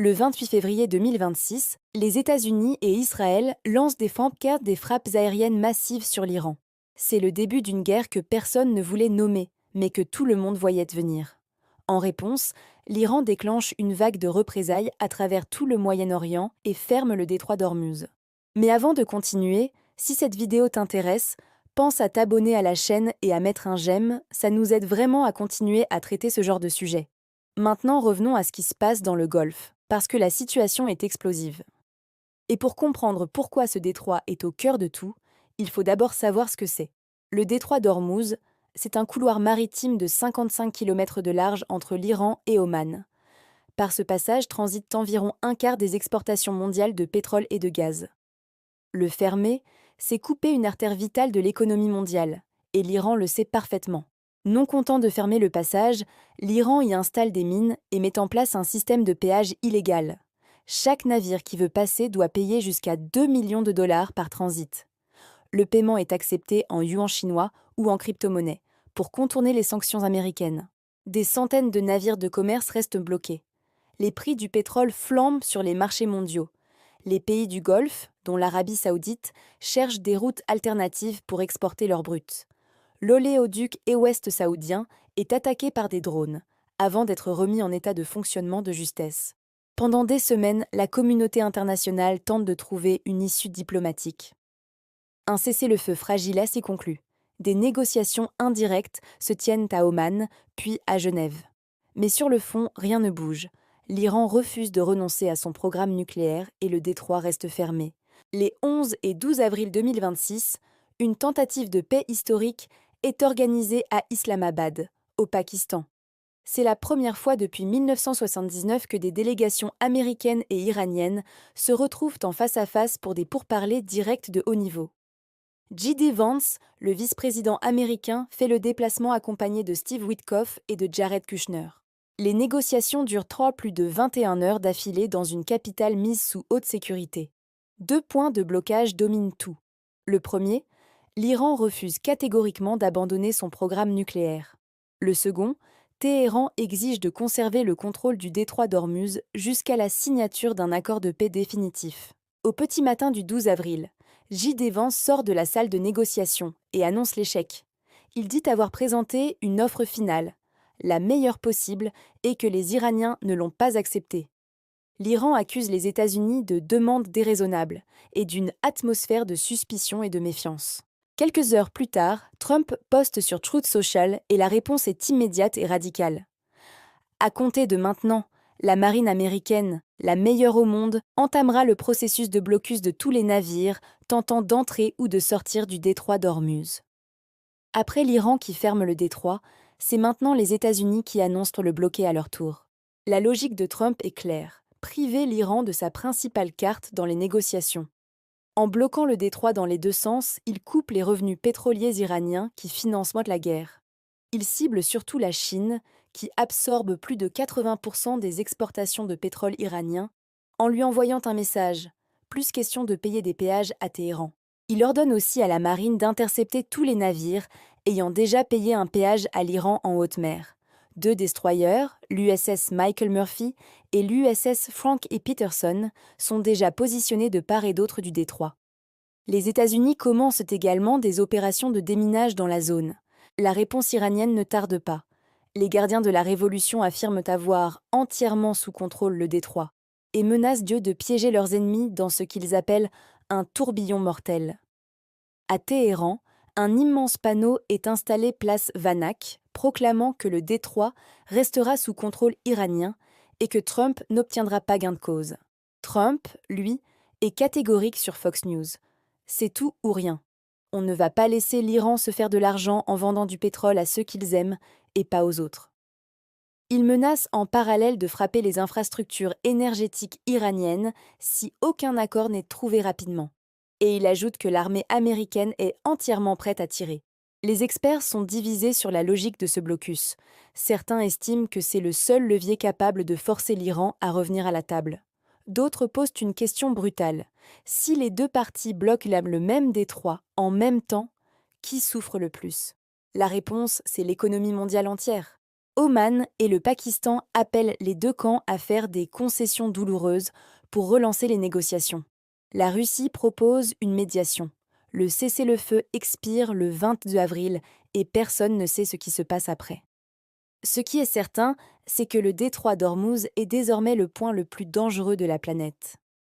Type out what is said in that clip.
Le 28 février 2026, les États-Unis et Israël lancent des frappes aériennes massives sur l'Iran. C'est le début d'une guerre que personne ne voulait nommer, mais que tout le monde voyait venir. En réponse, l'Iran déclenche une vague de représailles à travers tout le Moyen-Orient et ferme le détroit d'Ormuz. Mais avant de continuer, si cette vidéo t'intéresse, pense à t'abonner à la chaîne et à mettre un j'aime, ça nous aide vraiment à continuer à traiter ce genre de sujet. Maintenant, revenons à ce qui se passe dans le Golfe, parce que la situation est explosive. Et pour comprendre pourquoi ce détroit est au cœur de tout, il faut d'abord savoir ce que c'est. Le détroit d'Ormuz, c'est un couloir maritime de 55 km de large entre l'Iran et Oman. Par ce passage transitent environ un quart des exportations mondiales de pétrole et de gaz. Le fermer, c'est couper une artère vitale de l'économie mondiale, et l'Iran le sait parfaitement. Non content de fermer le passage, l'Iran y installe des mines et met en place un système de péage illégal. Chaque navire qui veut passer doit payer jusqu'à 2 millions de dollars par transit. Le paiement est accepté en yuan chinois ou en crypto-monnaie, pour contourner les sanctions américaines. Des centaines de navires de commerce restent bloqués. Les prix du pétrole flambent sur les marchés mondiaux. Les pays du Golfe, dont l'Arabie saoudite, cherchent des routes alternatives pour exporter leur brut. L'oléoduc Est-Ouest saoudien est attaqué par des drones, avant d'être remis en état de fonctionnement de justesse. Pendant des semaines, la communauté internationale tente de trouver une issue diplomatique. Un cessez-le-feu fragile s'y conclut. Des négociations indirectes se tiennent à Oman, puis à Genève. Mais sur le fond, rien ne bouge. L'Iran refuse de renoncer à son programme nucléaire et le détroit reste fermé. Les 11 et 12 avril 2026, une tentative de paix historique est organisée à Islamabad, au Pakistan. C'est la première fois depuis 1979 que des délégations américaines et iraniennes se retrouvent en face-à-face pour des pourparlers directs de haut niveau. J.D. Vance, le vice-président américain, fait le déplacement accompagné de Steve Witkoff et de Jared Kushner. Les négociations durent plus de 21 heures d'affilée dans une capitale mise sous haute sécurité. 2 points de blocage dominent tout. Le premier, l'Iran refuse catégoriquement d'abandonner son programme nucléaire. Le second, Téhéran exige de conserver le contrôle du détroit d'Ormuz jusqu'à la signature d'un accord de paix définitif. Au petit matin du 12 avril, J.D. Vance sort de la salle de négociation et annonce l'échec. Il dit avoir présenté une offre finale, la meilleure possible, et que les Iraniens ne l'ont pas acceptée. L'Iran accuse les États-Unis de demandes déraisonnables et d'une atmosphère de suspicion et de méfiance. Quelques heures plus tard, Trump poste sur Truth Social et la réponse est immédiate et radicale. À compter de maintenant, la marine américaine, la meilleure au monde, entamera le processus de blocus de tous les navires tentant d'entrer ou de sortir du détroit d'Ormuz. Après l'Iran qui ferme le détroit, c'est maintenant les États-Unis qui annoncent le bloquer à leur tour. La logique de Trump est claire, priver l'Iran de sa principale carte dans les négociations. En bloquant le détroit dans les deux sens, il coupe les revenus pétroliers iraniens qui financent la guerre. Il cible surtout la Chine, qui absorbe plus de 80% des exportations de pétrole iranien, en lui envoyant un message, plus question de payer des péages à Téhéran. Il ordonne aussi à la marine d'intercepter tous les navires ayant déjà payé un péage à l'Iran en haute mer. 2 destroyers, l'USS Michael Murphy et l'USS Frank E. Peterson, sont déjà positionnés de part et d'autre du détroit. Les États-Unis commencent également des opérations de déminage dans la zone. La réponse iranienne ne tarde pas. Les gardiens de la Révolution affirment avoir entièrement sous contrôle le détroit et menacent Dieu de piéger leurs ennemis dans ce qu'ils appellent un tourbillon mortel. À Téhéran, un immense panneau est installé place Vanak, proclamant que le détroit restera sous contrôle iranien et que Trump n'obtiendra pas gain de cause. Trump, lui, est catégorique sur Fox News. C'est tout ou rien. On ne va pas laisser l'Iran se faire de l'argent en vendant du pétrole à ceux qu'ils aiment et pas aux autres. Il menace en parallèle de frapper les infrastructures énergétiques iraniennes si aucun accord n'est trouvé rapidement. Et il ajoute que l'armée américaine est entièrement prête à tirer. Les experts sont divisés sur la logique de ce blocus. Certains estiment que c'est le seul levier capable de forcer l'Iran à revenir à la table. D'autres posent une question brutale. Si les deux parties bloquent le même détroit en même temps, qui souffre le plus? La réponse, c'est l'économie mondiale entière. Oman et le Pakistan appellent les deux camps à faire des concessions douloureuses pour relancer les négociations. La Russie propose une médiation. Le cessez-le-feu expire le 22 avril et personne ne sait ce qui se passe après. Ce qui est certain, c'est que le détroit d'Ormuz est désormais le point le plus dangereux de la planète.